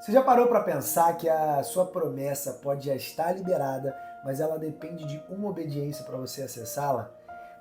Você já parou para pensar que a sua promessa pode já estar liberada, mas ela depende de uma obediência para você acessá-la?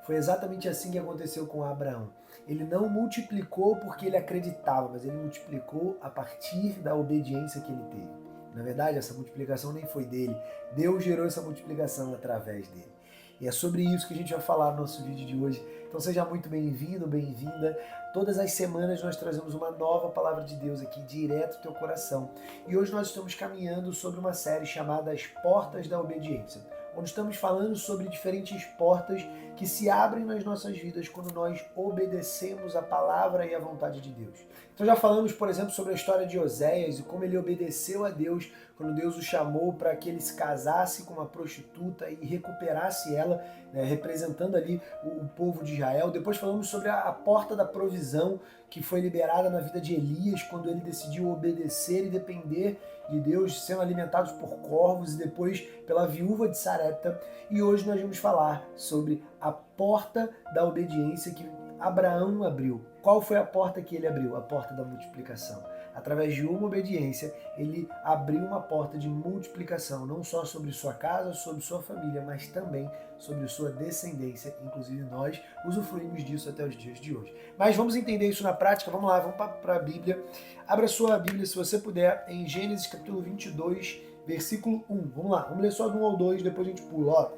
Foi exatamente assim que aconteceu com Abraão. Ele não multiplicou porque ele acreditava, mas ele multiplicou a partir da obediência que ele teve. Na verdade, essa multiplicação nem foi dele. Deus gerou essa multiplicação através dele. E é sobre isso que a gente vai falar no nosso vídeo de hoje. Então seja muito bem-vindo, bem-vinda. Todas as semanas nós trazemos uma nova palavra de Deus aqui, direto ao teu coração. E hoje nós estamos caminhando sobre uma série chamada As Portas da Obediência, onde estamos falando sobre diferentes portas que se abrem nas nossas vidas quando nós obedecemos a palavra e a vontade de Deus. Então já falamos, por exemplo, sobre a história de Oséias e como ele obedeceu a Deus quando Deus o chamou para que ele se casasse com uma prostituta e recuperasse ela, né, representando ali o povo de Israel. Depois falamos sobre a porta da provisão que foi liberada na vida de Elias quando ele decidiu obedecer e depender de Deus, sendo alimentados por corvos e depois pela viúva de Sarepta. E hoje nós vamos falar sobre a porta da obediência que Abraão abriu. Qual foi a porta que ele abriu? A porta da multiplicação. Através de uma obediência, ele abriu uma porta de multiplicação, não só sobre sua casa, sobre sua família, mas também sobre sua descendência. Inclusive nós usufruímos disso até os dias de hoje. Mas vamos entender isso na prática. Vamos lá, vamos para a Bíblia. Abra sua Bíblia, se você puder, em Gênesis capítulo 22, versículo 1. Vamos lá, vamos ler só do 1 ao 2, depois a gente pula. Ó.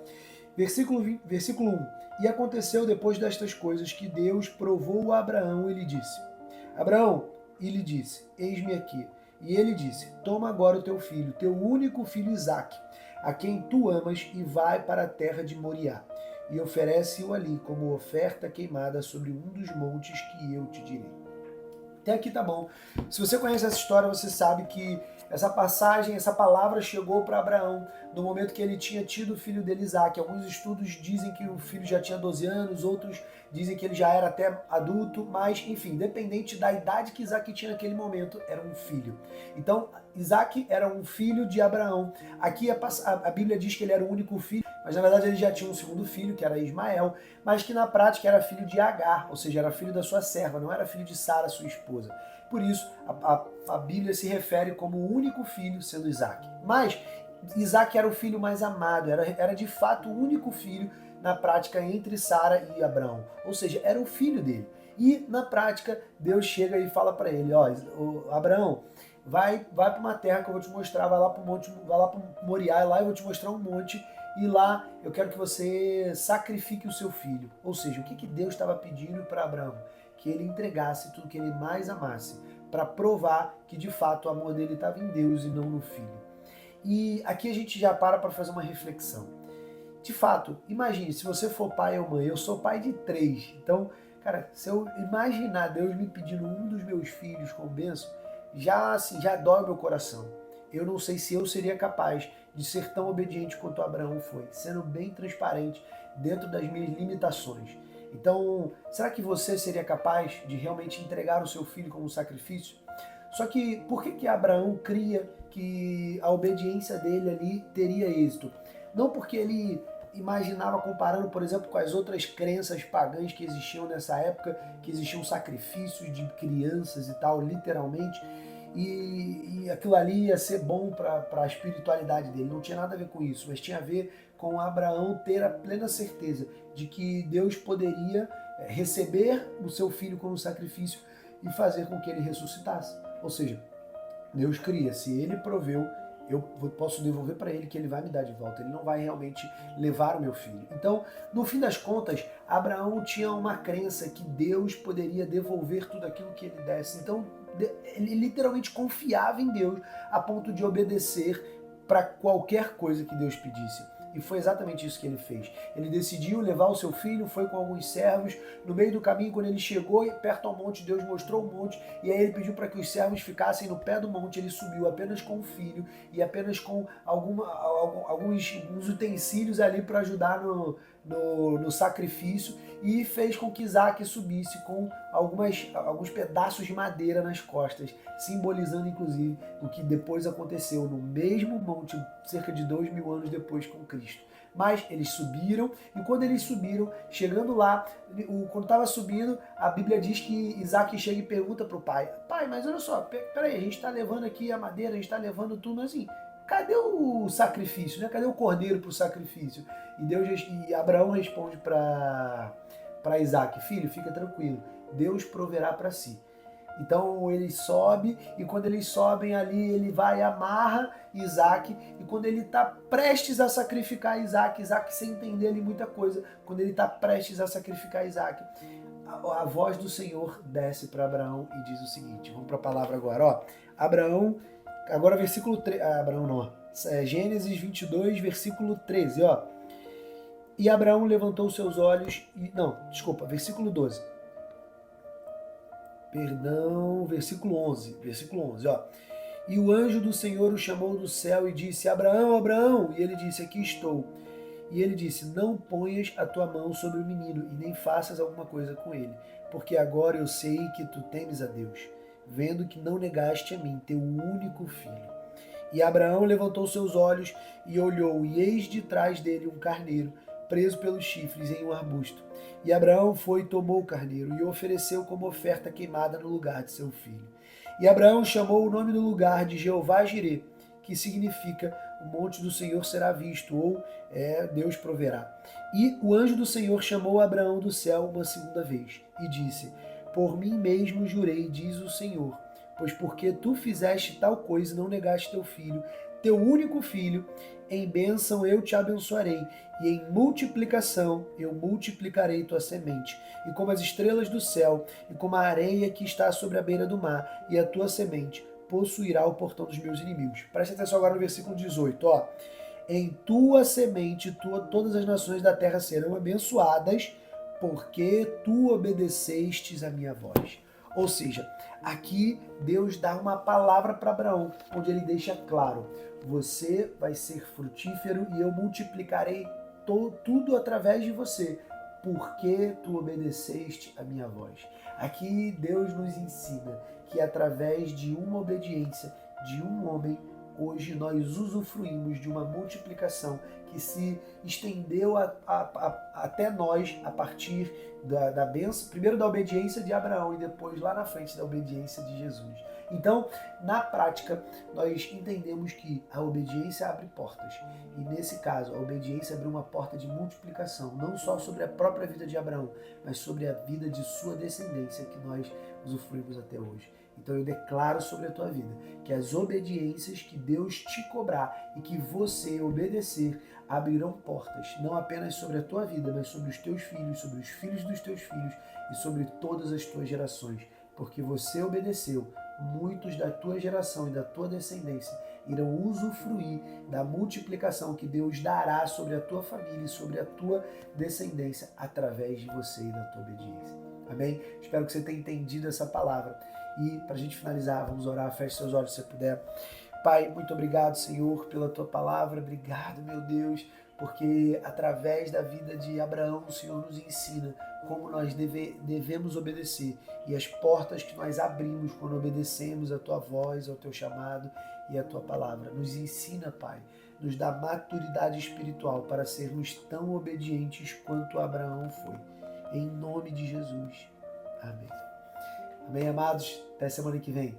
Versículo 1. E aconteceu depois destas coisas que Deus provou a Abraão e lhe disse: Abraão, e lhe disse: eis-me aqui. E ele disse: toma agora o teu filho, teu único filho Isaque, a quem tu amas, e vai para a terra de Moriá, e oferece-o ali como oferta queimada sobre um dos montes que eu te direi. Até aqui tá bom. Se você conhece essa história, você sabe que essa passagem, essa palavra chegou para Abraão no momento que ele tinha tido o filho dele, Isaque. Alguns estudos dizem que o filho já tinha 12 anos, outros dizem que ele já era até adulto, mas enfim, independente da idade que Isaque tinha naquele momento, era um filho. Então, Isaque era um filho de Abraão. Aqui a Bíblia diz que ele era o único filho, mas na verdade ele já tinha um segundo filho, que era Ismael, mas que na prática era filho de Agar, ou seja, era filho da sua serva, não era filho de Sara, sua esposa. Por isso, a Bíblia se refere como o único filho, sendo Isaque. Mas Isaque era o filho mais amado, era de fato o único filho na prática entre Sara e Abraão. Ou seja, era o filho dele. E na prática, Deus chega e fala para ele: ó, Abraão, vai para uma terra que eu vou te mostrar, vai lá para o monte, vai lá para Moriá, lá eu vou te mostrar um monte, e lá eu quero que você sacrifique o seu filho. Ou seja, o que Deus estava pedindo para Abraão? Que ele entregasse tudo que ele mais amasse, para provar que de fato o amor dele estava em Deus e não no filho. E aqui a gente já para fazer uma reflexão. De fato, imagine, se você for pai ou mãe, eu sou pai de 3, então, cara, se eu imaginar Deus me pedindo um dos meus filhos como bênção, já dói o meu coração. Eu não sei se eu seria capaz de ser tão obediente quanto Abraão foi, sendo bem transparente dentro das minhas limitações. Então, será que você seria capaz de realmente entregar o seu filho como sacrifício? Só que por que Abraão cria que a obediência dele ali teria êxito? Não porque ele imaginava, comparando, por exemplo, com as outras crenças pagãs que existiam nessa época, que existiam sacrifícios de crianças e tal, literalmente, e aquilo ali ia ser bom para a espiritualidade dele. Não tinha nada a ver com isso, mas tinha a ver com Abraão ter a plena certeza de que Deus poderia receber o seu filho como sacrifício e fazer com que ele ressuscitasse. Ou seja, Deus cria, se ele proveu, eu posso devolver para ele que ele vai me dar de volta, ele não vai realmente levar o meu filho. Então, no fim das contas, Abraão tinha uma crença que Deus poderia devolver tudo aquilo que ele desse. Então, ele literalmente confiava em Deus a ponto de obedecer para qualquer coisa que Deus pedisse. E foi exatamente isso que ele fez. Ele decidiu levar o seu filho, foi com alguns servos. No meio do caminho, quando ele chegou perto ao monte, Deus mostrou o monte. E aí ele pediu para que os servos ficassem no pé do monte. Ele subiu apenas com o filho e apenas com alguns utensílios ali para ajudar no sacrifício e fez com que Isaac subisse com alguns pedaços de madeira nas costas, simbolizando inclusive o que depois aconteceu no mesmo monte, cerca de 2000 anos depois com Cristo. Mas eles subiram, e quando eles subiram, chegando lá, quando estava subindo, a Bíblia diz que Isaac chega e pergunta para o pai: pai, mas olha só, peraí, a gente está levando aqui a madeira, a gente está levando tudo assim. Cadê o sacrifício, né? Cadê o cordeiro para o sacrifício? E Abraão responde para Isaac: filho, fica tranquilo, Deus proverá para si. Então ele sobe, e quando eles sobem ali, ele vai e amarra Isaac, e quando ele está prestes a sacrificar Isaac sem entender ali muita coisa, quando ele está prestes a sacrificar Isaac, a voz do Senhor desce para Abraão e diz o seguinte, vamos para a palavra agora, ó, Abraão, agora versículo 3, Abraão não, Gênesis 22, versículo 13, ó, e Abraão levantou seus olhos, versículo 12, versículo 11, ó. E o anjo do Senhor o chamou do céu e disse: Abraão, Abraão. E ele disse: aqui estou. E ele disse: não ponhas a tua mão sobre o menino e nem faças alguma coisa com ele, porque agora eu sei que tu temes a Deus, vendo que não negaste a mim, teu único filho. E Abraão levantou seus olhos e olhou, e eis de trás dele um carneiro, preso pelos chifres em um arbusto. E Abraão foi e tomou o carneiro e o ofereceu como oferta queimada no lugar de seu filho. E Abraão chamou o nome do lugar de Jeová-Jirê, que significa o monte do Senhor será visto, ou Deus proverá. E o anjo do Senhor chamou Abraão do céu uma segunda vez e disse: por mim mesmo jurei, diz o Senhor, pois porque tu fizeste tal coisa e não negaste teu filho, teu único filho, em bênção eu te abençoarei, e em multiplicação eu multiplicarei tua semente, e como as estrelas do céu, e como a areia que está sobre a beira do mar, e a tua semente possuirá o portão dos meus inimigos. Preste atenção agora no versículo 18, ó. Em tua semente todas as nações da terra serão abençoadas, porque tu obedecestes a minha voz. Ou seja, aqui Deus dá uma palavra para Abraão, onde ele deixa claro: você vai ser frutífero e eu multiplicarei tudo através de você, porque tu obedeceste a minha voz. Aqui Deus nos ensina que através de uma obediência de um homem, hoje nós usufruímos de uma multiplicação que se estendeu até nós a partir da bênção, primeiro da obediência de Abraão e depois lá na frente da obediência de Jesus. Então, na prática, nós entendemos que a obediência abre portas. E nesse caso, a obediência abriu uma porta de multiplicação, não só sobre a própria vida de Abraão, mas sobre a vida de sua descendência que nós usufruímos até hoje. Então eu declaro sobre a tua vida que as obediências que Deus te cobrar e que você obedecer abrirão portas, não apenas sobre a tua vida, mas sobre os teus filhos, sobre os filhos dos teus filhos e sobre todas as tuas gerações. Porque você obedeceu, muitos da tua geração e da tua descendência irão usufruir da multiplicação que Deus dará sobre a tua família e sobre a tua descendência através de você e da tua obediência. Amém? Espero que você tenha entendido essa palavra. E para a gente finalizar, vamos orar, feche seus olhos se você puder. Pai, muito obrigado, Senhor, pela tua palavra. Obrigado, meu Deus, porque através da vida de Abraão, o Senhor nos ensina como nós devemos obedecer e as portas que nós abrimos quando obedecemos a tua voz, ao teu chamado e a tua palavra. Nos ensina, Pai, nos dá maturidade espiritual para sermos tão obedientes quanto Abraão foi. Em nome de Jesus. Amém. Amém, amados? Até semana que vem.